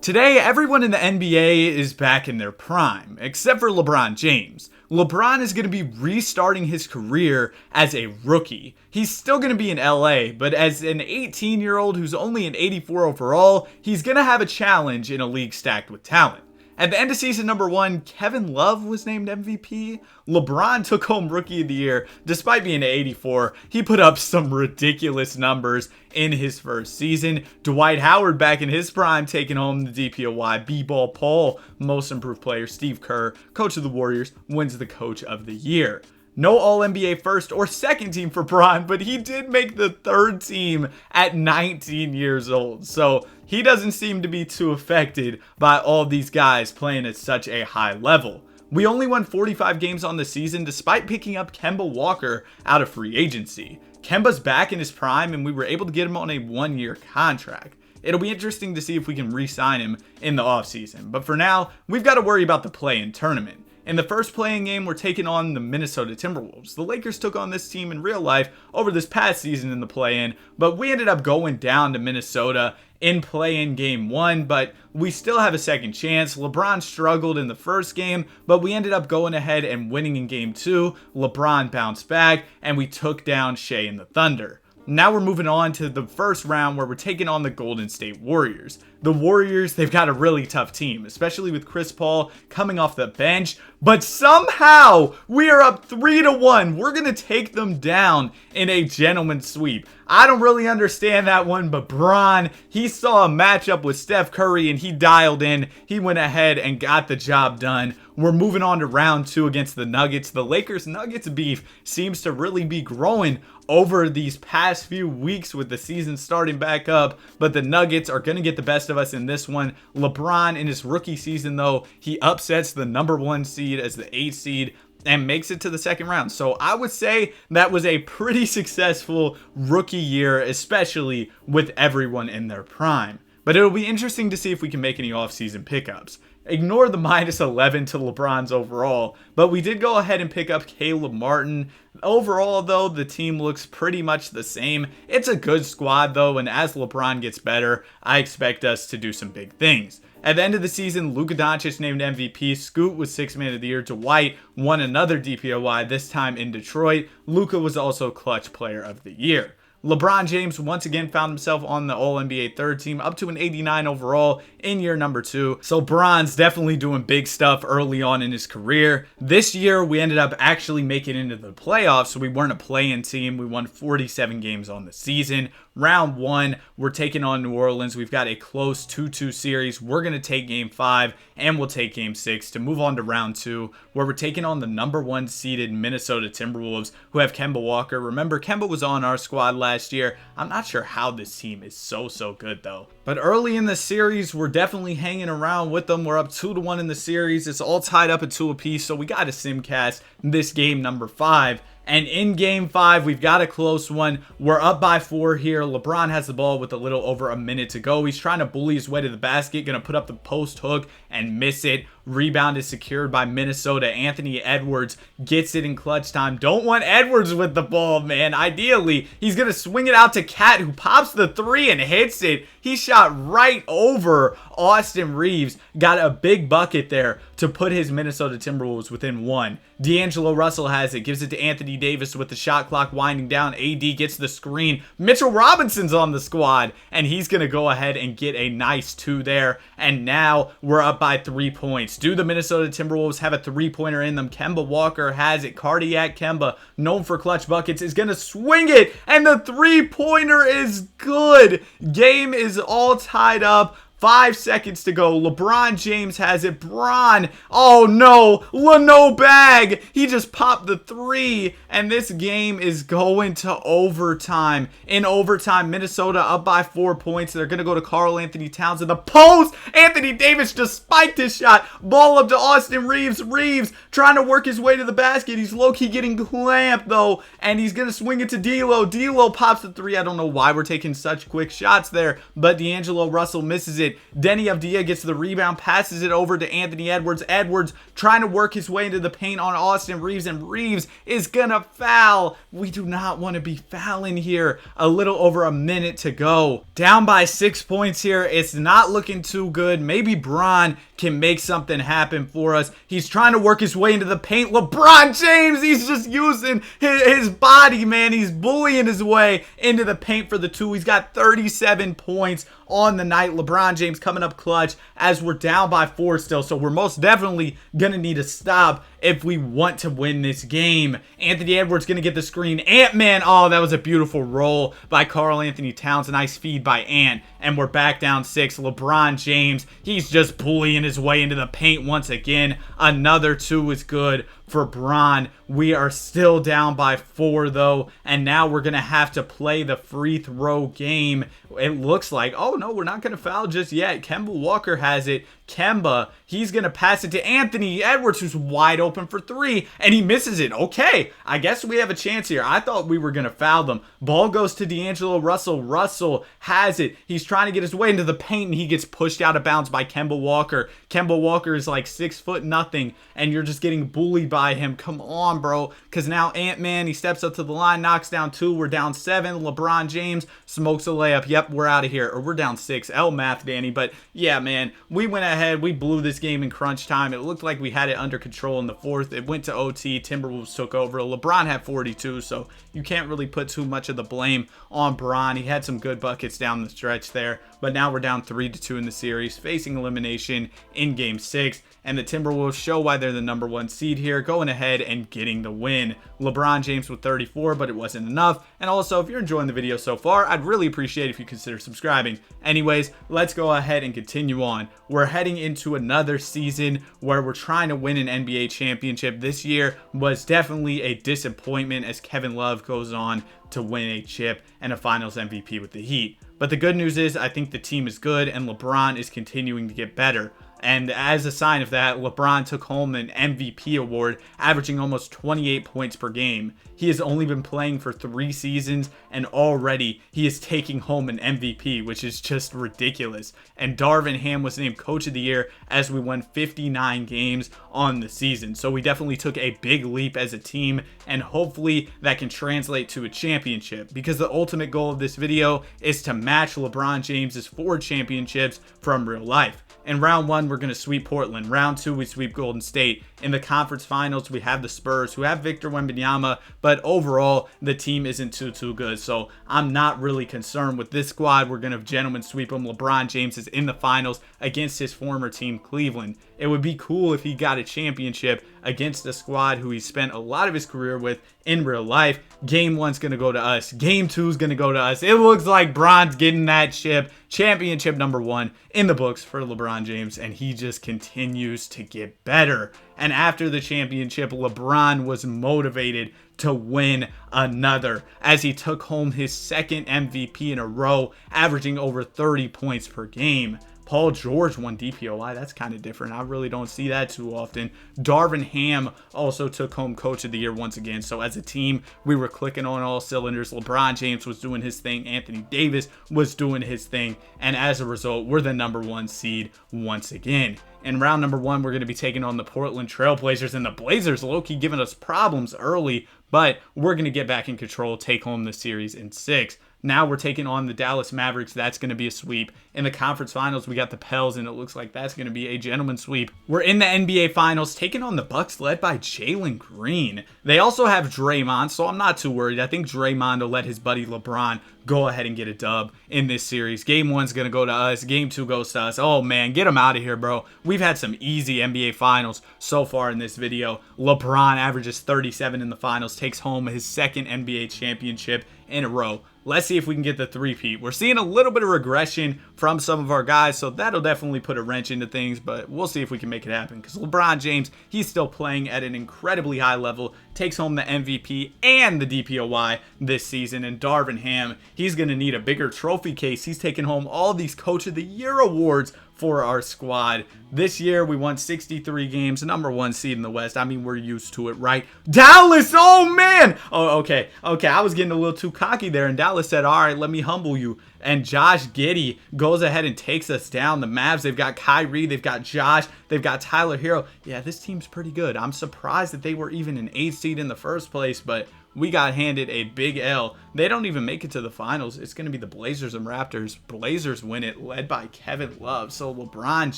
Today, everyone in the NBA is back in their prime, except for LeBron James. LeBron is going to be restarting his career as a rookie. He's still going to be in LA, but as an 18-year-old who's only an 84 overall, he's going to have a challenge in a league stacked with talent. At the end of season number 1, Kevin Love was named MVP. LeBron took home Rookie of the Year. Despite being an 84, he put up some ridiculous numbers in his first season. Dwight Howard back in his prime taking home the DPOY. B-Ball Paul, Most Improved Player. Steve Kerr, Coach of the Warriors, wins the Coach of the Year. No All-NBA first or second team for Bron, but he did make the third team at 19 years old. So he doesn't seem to be too affected by all these guys playing at such a high level. We only won 45 games on the season despite picking up Kemba Walker out of free agency. Kemba's back in his prime and we were able to get him on a 1-year contract. It'll be interesting to see if we can re-sign him in the offseason. But for now, we've got to worry about the play-in tournament. In the first play-in game, we're taking on the Minnesota Timberwolves. The Lakers took on this team in real life over this past season in the play-in, but we ended up going down to Minnesota in play-in game 1, but we still have a second chance. LeBron struggled in the first game, but we ended up going ahead and winning in game 2. LeBron bounced back, and we took down Shea and the Thunder. Now we're moving on to the first round where we're taking on the Golden State Warriors. The Warriors, they've got a really tough team, especially with Chris Paul coming off the bench. But somehow we are up 3-1. We're going to take them down in a gentleman's sweep. I don't really understand that one, but Bron, he saw a matchup with Steph Curry and he dialed in. He went ahead and got the job done. We're moving on to round 2 against the Nuggets. The Lakers-Nuggets beef seems to really be growing over these past few weeks with the season starting back up, but the Nuggets are going to get the best of us in this one. LeBron in his rookie season, though, he upsets the number 1 seed as the 8th seed and makes it to the second round. So I would say that was a pretty successful rookie year, especially with everyone in their prime. But it'll be interesting to see if we can make any offseason pickups. Ignore the -11 to LeBron's overall, but we did go ahead and pick up Caleb Martin. Overall, though, the team looks pretty much the same. It's a good squad, though, and as LeBron gets better, I expect us to do some big things. At the end of the season, Luka Doncic named MVP. Scoot was 6th Man of the Year. Dwight won another DPOY, this time in Detroit. Luka was also Clutch Player of the Year. LeBron James once again found himself on the All-NBA third team, up to an 89 overall in year number 2. So Bron's definitely doing big stuff early on in his career. This year, we ended up actually making it into the playoffs, so we weren't a play-in team. We won 47 games on the season. Round 1, we're taking on New Orleans. We've got a close 2-2 series. We're going to take game 5 and we'll take game 6 to move on to round 2, where we're taking on the number 1 seeded Minnesota Timberwolves, who have Kemba Walker. Remember, Kemba was on our squad last year. I'm not sure how this team is so good, though. But early in the series, we're definitely hanging around with them. We're up 2-1 in the series. It's all tied up at 2 apiece, so we got to simcast this game number 5. And in game 5, we've got a close one. We're up by 4 here. LeBron has the ball with a little over a minute to go. He's trying to bully his way to the basket. Going to put up the post hook and miss it. Rebound is secured by Minnesota. Anthony Edwards gets it in clutch time. Don't want Edwards with the ball, man. Ideally, he's going to swing it out to Cat, who pops the 3 and hits it. He shot right over Austin Reeves. Got a big bucket there to put his Minnesota Timberwolves within 1. D'Angelo Russell has it. Gives it to Anthony Davis with the shot clock winding down. AD gets the screen. Mitchell Robinson's on the squad, and he's going to go ahead and get a nice 2 there. And now we're up by 3 points. Do the Minnesota Timberwolves have a 3-pointer in them? Kemba Walker has it. Cardiac Kemba, known for clutch buckets, is going to swing it, and the 3-pointer is good. Game is all tied up. 5 seconds to go. LeBron James has it. Bron. Oh no. No bag. He just popped the 3. And this game is going to overtime. In overtime, Minnesota up by 4 points. They're going to go to Karl Anthony Towns in the post. Anthony Davis just spiked his shot. Ball up to Austin Reeves. Reeves trying to work his way to the basket. He's low-key getting clamped though. And he's going to swing it to D'Lo. D'Lo pops the 3. I don't know why we're taking such quick shots there. But D'Angelo Russell misses it. it. Denny Avdia gets the rebound, passes it over to Anthony Edwards. Edwards trying to work his way into the paint on Austin Reeves, and Reeves is gonna foul. We do not want to be fouling here. A little over a minute to go. Down by 6 points here. It's not looking too good. Maybe Bron can make something happen for us. He's trying to work his way into the paint. LeBron James, he's just using his body, man. He's bullying his way into the paint for the two. He's got 37 points on the night. LeBron James coming up clutch as we're down by 4 still. So we're most definitely going to need to stop if we want to win this game. Anthony Edwards going to get the screen. Ant-Man. Oh, that was a beautiful roll by Karl Anthony Towns. A nice feed by Ant. And we're back down 6. LeBron James, he's just bullying his way into the paint once again. Another 2 is good for Bron. We are still down by 4 though, and now we're gonna have to play the free throw game. It looks like, oh no, we're not gonna foul just yet. Kemba Walker has it. Kemba, he's gonna pass it to Anthony Edwards, who's wide open for 3, and he misses it. Okay, I guess we have a chance here. I thought we were gonna foul them. Ball goes to D'Angelo Russell. Russell has it. He's trying to get his way into the paint, and he gets pushed out of bounds by Kemba Walker. Kemba Walker is like 6'0", and you're just getting bullied by him. Come on, bro. Because now Ant-Man, he steps up to the line, knocks down 2. We're down 7. LeBron James smokes a layup. Yep, we're out of here. Or we're down 6. L math, Danny. But yeah, man, we went ahead. We blew this game in crunch time. It looked like we had it under control in the 4th. It went to OT. Timberwolves took over. LeBron had 42, so you can't really put too much of the blame on Bron. He had some good buckets down the stretch there. But now we're down 3-2 in the series, facing elimination in Game 6. And the Timberwolves show why they're the number 1 seed here, going ahead and getting the win. LeBron James with 34, but it wasn't enough. And also, if you're enjoying the video so far, I'd really appreciate if you consider subscribing. Anyways, let's go ahead and continue on. We're heading into another season where we're trying to win an NBA championship. This year was definitely a disappointment as Kevin Love goes on to win a chip and a finals MVP with the Heat. But the good news is I think the team is good and LeBron is continuing to get better. And as a sign of that, LeBron took home an MVP award, averaging almost 28 points per game. He has only been playing for 3 seasons, and already he is taking home an MVP, which is just ridiculous. And Darvin Ham was named Coach of the Year as we won 59 games on the season. So we definitely took a big leap as a team, and hopefully that can translate to a championship. Because the ultimate goal of this video is to match LeBron James's 4 championships from real life. In round 1, we're going to sweep Portland. Round 2, we sweep Golden State. In the conference finals, we have the Spurs, who have Victor Wembanyama, but overall, the team isn't too good. So I'm not really concerned with this squad. We're going to gentlemen sweep them. LeBron James is in the finals against his former team, Cleveland. It would be cool if he got a championship against a squad who he spent a lot of his career with in real life. Game 1's going to go to us. Game 2's going to go to us. It looks like Bron's getting that chip. Championship number 1 in the books for LeBron James, and he just continues to get better. And after the championship, LeBron was motivated to win another as he took home his 2nd MVP in a row, averaging over 30 points per game. Paul George won DPOI. That's kind of different. I really don't see that too often. Darvin Ham also took home Coach of the Year once again. So as a team, we were clicking on all cylinders. LeBron James was doing his thing. Anthony Davis was doing his thing. And as a result, we're the number 1 seed once again. In round number 1, we're going to be taking on the Portland Trail Blazers. And the Blazers low-key giving us problems early. But we're going to get back in control, take home the series in 6. Now we're taking on the Dallas Mavericks. That's going to be a sweep. In the conference finals, we got the Pels, and it looks like that's going to be a gentleman's sweep. We're in the NBA Finals, taking on the Bucks, led by Jalen Green. They also have Draymond, so I'm not too worried. I think Draymond will let his buddy LeBron go ahead and get a dub in this series. Game 1's going to go to us. Game 2 goes to us. Oh, man, get him out of here, bro. We've had some easy NBA Finals so far in this video. LeBron averages 37 in the finals, takes home his 2nd NBA championship in a row. Let's see if we can get the three-peat. We're seeing a little bit of regression from some of our guys, so that'll definitely put a wrench into things, but we'll see if we can make it happen because LeBron James, he's still playing at an incredibly high level, takes home the MVP and the DPOY this season, and Darvin Ham, he's going to need a bigger trophy case. He's taking home all these Coach of the Year awards for our squad. This year, we won 63 games, number 1 seed in the West. I mean, we're used to it, right? Dallas, oh man! Oh, okay. I was getting a little too cocky there, and Dallas said, all right, let me humble you. and Josh Giddey goes ahead and takes us down. The Mavs, they've got Kyrie, they've got Josh, they've got Tyler Hero. Yeah, this team's pretty good. I'm surprised that they were even an 8 seed in the first place, but we got handed a big L. They don't even make it to the finals. It's going to be the Blazers and Raptors. Blazers win it, led by Kevin Love. So LeBron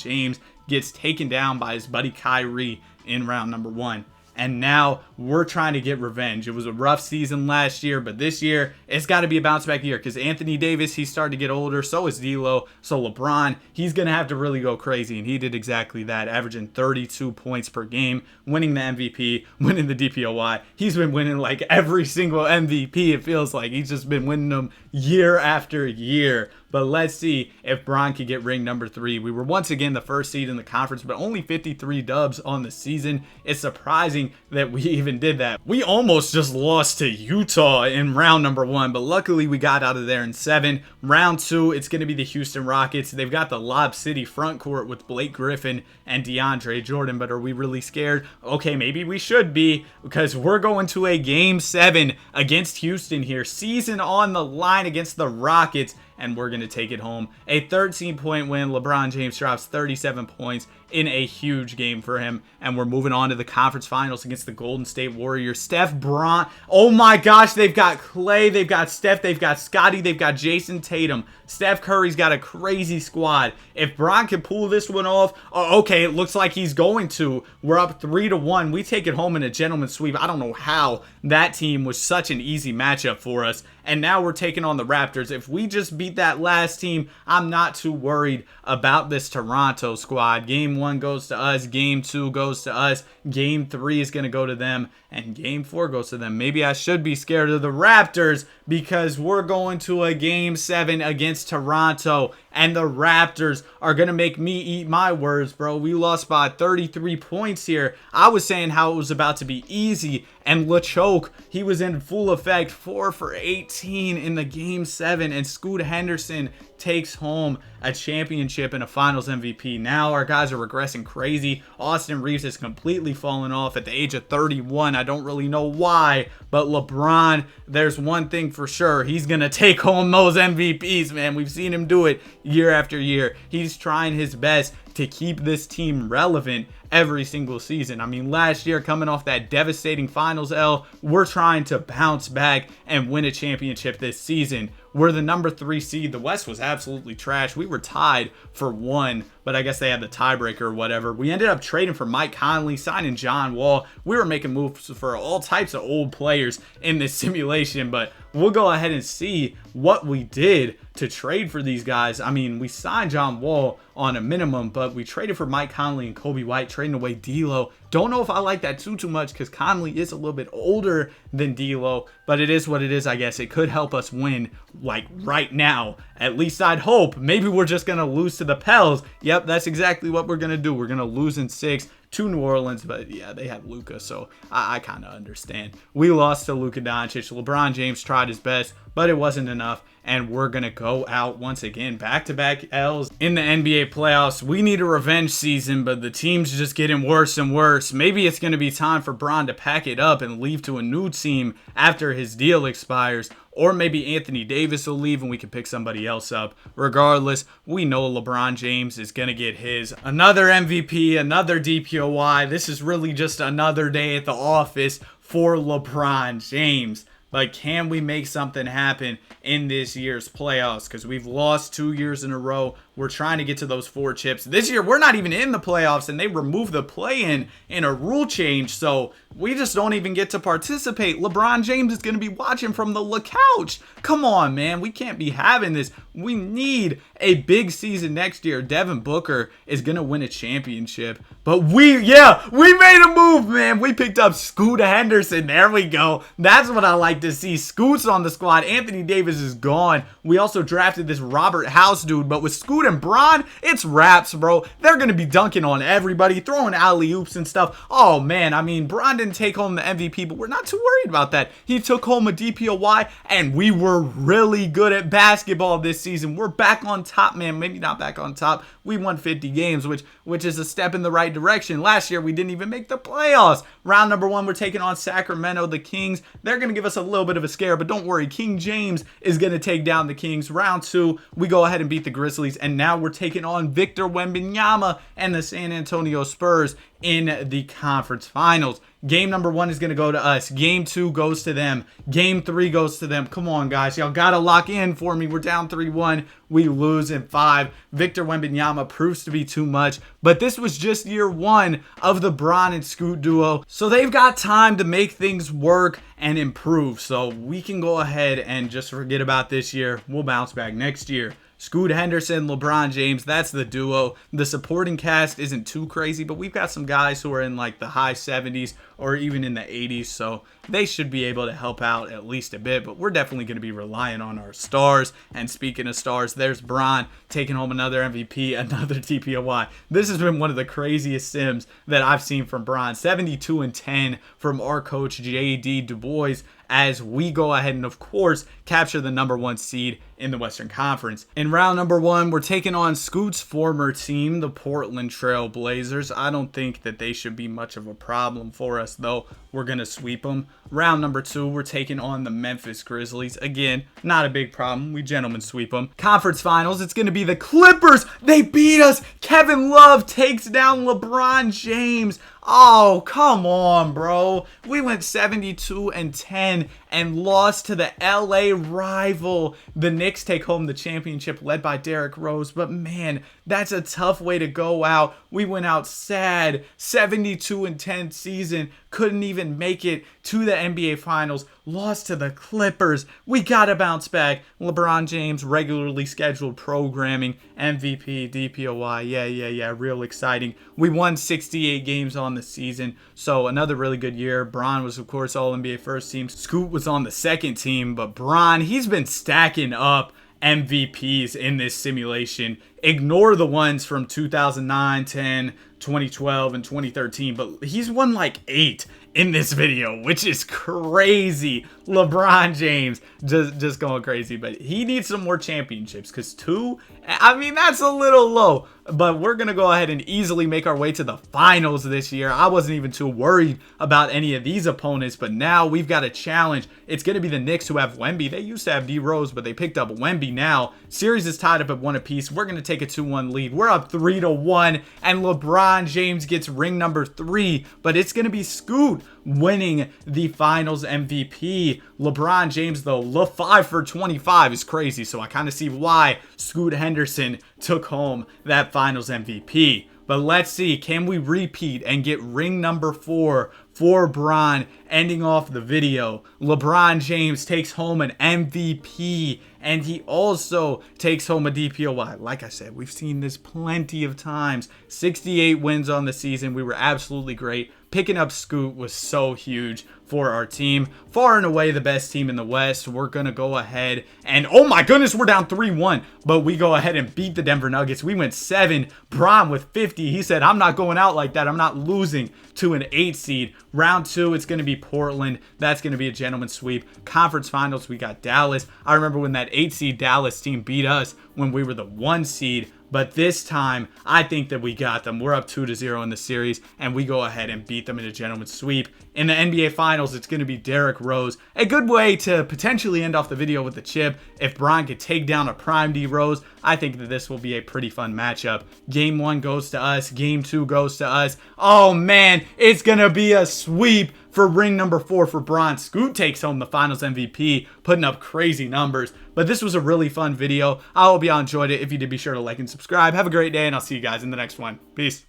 James gets taken down by his buddy Kyrie in round number 1. And now we're trying to get revenge. It was a rough season last year, but this year, it's got to be a bounce back year because Anthony Davis, he's starting to get older. So is D'Lo. So LeBron, he's going to have to really go crazy. And he did exactly that, averaging 32 points per game, winning the MVP, winning the DPOY. He's been winning like every single MVP. It feels like he's just been winning them year after year. But let's see if Bron could get ring number 3. We were once again the first seed in the conference, but only 53 dubs on the season. It's surprising that we even did that. We almost just lost to Utah in round number 1, but luckily we got out of there in 7. Round 2, it's going to be the Houston Rockets. They've got the Lob City front court with Blake Griffin and DeAndre Jordan, but are we really scared? Okay, maybe we should be, because we're going to a game 7 against Houston here. Season on the line against the Rockets, and we're going to take it home. A 13-point win. LeBron James drops 37 points in a huge game for him. And we're moving on to the conference finals against the Golden State Warriors. Steph, Bron. Oh my gosh, they've got Clay, they've got Steph, they've got Scotty, they've got Jason Tatum. Steph Curry's got a crazy squad. If Bron can pull this one off, okay, it looks like he's going to. We're up 3-1. We take it home in a gentleman's sweep. I don't know how that team was such an easy matchup for us. And now we're taking on the Raptors. If we just beat that last team, I'm not too worried about this Toronto squad. Game 1 goes to us. Game 2 goes to us. Game 3 is going to go to them. And Game 4 goes to them. Maybe I should be scared of the Raptors because we're going to a Game 7 against Toronto. And the Raptors are going to make me eat my words, bro. We lost by 33 points here. I was saying how it was about to be easy. And LeChoke, he was in full effect. 4 for 18 in the Game 7. And Scoot Henderson takes home a championship and a finals MVP. Now our guys are regressing crazy. Austin Reeves has completely fallen off at the age of 31. I don't really know why, but LeBron, there's one thing for sure. He's going to take home those MVPs, man. We've seen him do it year after year. He's trying his best to keep this team relevant every single season. I mean, last year, coming off that devastating finals L, we're trying to bounce back and win a championship this season. We're the number 3 seed. The West was absolutely trash. We were tied for 1, but I guess they had the tiebreaker or whatever. We ended up trading for Mike Conley, signing John Wall. We were making moves for all types of old players in this simulation, but we'll go ahead and see what we did to trade for these guys. I mean, we signed John Wall on a minimum, but we traded for Mike Conley and Kobe White, trading away D'Lo. Don't know if I like that too much because Conley is a little bit older than D'Lo, but it is what it is, I guess. It could help us win, like, right now. At least I'd hope. Maybe we're just going to lose to the Pels. Yep, that's exactly what we're going to do. We're going to lose in 6 to New Orleans, but yeah, they have Luka, so I kind of understand. We lost to Luka Doncic. LeBron James tried his best, but it wasn't enough, and we're going to go out once again. Back-to-back L's in the NBA playoffs. We need a revenge season, but the team's just getting worse and worse. Maybe it's going to be time for Bron to pack it up and leave to a new team after his deal expires. Or maybe Anthony Davis will leave and we can pick somebody else up. Regardless, we know LeBron James is going to get his. Another MVP, another DPOY. This is really just another day at the office for LeBron James. Like, can we make something happen in this year's playoffs? Because we've lost 2 years in a row. We're trying to get to those 4 chips. This year, we're not even in the playoffs, and they removed the play-in in a rule change, so we just don't even get to participate. LeBron James is going to be watching from the couch. Come on, man. We can't be having this. We need a big season next year. Devin Booker is going to win a championship. But we made a move, man. We picked up Scoot Henderson. There we go. That's what I like to see. Scoot's on the squad. Anthony Davis is gone. We also drafted this Robert House dude, but with Scoot Scoot and Bron, it's raps, bro. They're going to be dunking on everybody, throwing alley-oops and stuff. Oh, man, I mean, Bron didn't take home the MVP, but we're not too worried about that. He took home a DPOY, and we were really good at basketball this season. We're back on top, man. Maybe not back on top. We won 50 games, which is a step in the right direction. Last year, we didn't even make the playoffs. Round number 1, we're taking on Sacramento, the Kings. They're going to give us a little bit of a scare, but don't worry. King James is going to take down the Kings. Round 2, we go ahead and beat the Grizzlies, and now we're taking on Victor Wembanyama and the San Antonio Spurs in the conference finals. Game number 1 is going to go to us. Game 2 goes to them. Game 3 goes to them. Come on, guys. Y'all got to lock in for me. We're down 3-1. We lose in 5. Victor Wembanyama proves to be too much. But this was just year 1 of the Bron and Scoot duo. So they've got time to make things work and improve. So we can go ahead and just forget about this year. We'll bounce back next year. Scoot Henderson, LeBron James, that's the duo. The supporting cast isn't too crazy, but we've got some guys who are in like the high 70s or even in the 80s, so they should be able to help out at least a bit, but we're definitely going to be relying on our stars. And speaking of stars, there's Bron taking home another MVP, another TPOY. This has been one of the craziest sims that I've seen from Bron. 72-10 from our coach, J.D. Du Bois, as we go ahead and, of course, capture the number 1 seed in the Western Conference. In round number 1, we're taking on Scoot's former team, the Portland Trail Blazers. I don't think that they should be much of a problem for us, though. We're going to sweep them. Round number 2, we're taking on the Memphis Grizzlies. Again, not a big problem. We gentlemen sweep them. Conference finals, it's going to be the Clippers. They beat us. Kevin Love takes down LeBron James. Oh, come on, bro. We went 72-10 and lost to the LA rival. The Knicks take home the championship led by Derrick Rose. But man, that's a tough way to go out. We went out sad. 72-10 season. Couldn't even make it to the NBA Finals. Lost to the Clippers. We gotta bounce back. LeBron James, regularly scheduled programming, MVP, DPOY. Yeah. Real exciting. We won 68 games on the season. So another really good year. Bron was, of course, All-NBA first team. Scoot was on the second team. But Bron, he's been stacking up MVPs in this simulation. Ignore the ones from 2009, 10, 2012, and 2013, but he's won like 8 in this video, which is crazy. LeBron James just going crazy, but he needs some more championships because 2, I mean, that's a little low, but we're going to go ahead and easily make our way to the finals this year. I wasn't even too worried about any of these opponents, but now we've got a challenge. It's going to be the Knicks who have Wemby. They used to have D Rose, but they picked up Wemby now. Series is tied up at 1 apiece. We're going to take a 2-1 lead. We're up 3-1, and LeBron James gets ring number 3, but it's going to be Scoot winning the finals MVP. LeBron James, though, 5 for 25 is crazy, so I kind of see why Scoot Henderson took home that finals MVP. But let's see, can we repeat and get ring number 4 for Bron, ending off the video? LeBron James takes home an MVP, and he also takes home a DPOY. Like I said, we've seen this plenty of times. 68 wins on the season. We were absolutely great. Picking up Scoot was so huge for our team. Far and away the best team in the West. We're going to go ahead and, oh my goodness, we're down 3-1. But we go ahead and beat the Denver Nuggets. We went 7. Bron with 50. He said, I'm not going out like that. I'm not losing to an 8 seed. Round 2, it's going to be Portland. That's going to be a gentleman's sweep. Conference finals, we got Dallas. I remember when that 8 seed Dallas team beat us when we were the 1 seed. But this time, I think that we got them. We're up 2-0 in the series, and we go ahead and beat them in a gentleman's sweep. In the NBA Finals, it's going to be Derrick Rose. A good way to potentially end off the video with the chip. If Bron could take down a prime D Rose, I think that this will be a pretty fun matchup. Game 1 goes to us. Game 2 goes to us. Oh, man, it's going to be a sweep for ring number 4 for Bron. Scoot takes home the finals MVP, putting up crazy numbers. But this was a really fun video. I hope y'all enjoyed it. If you did, be sure to like and subscribe. Have a great day, and I'll see you guys in the next one. Peace.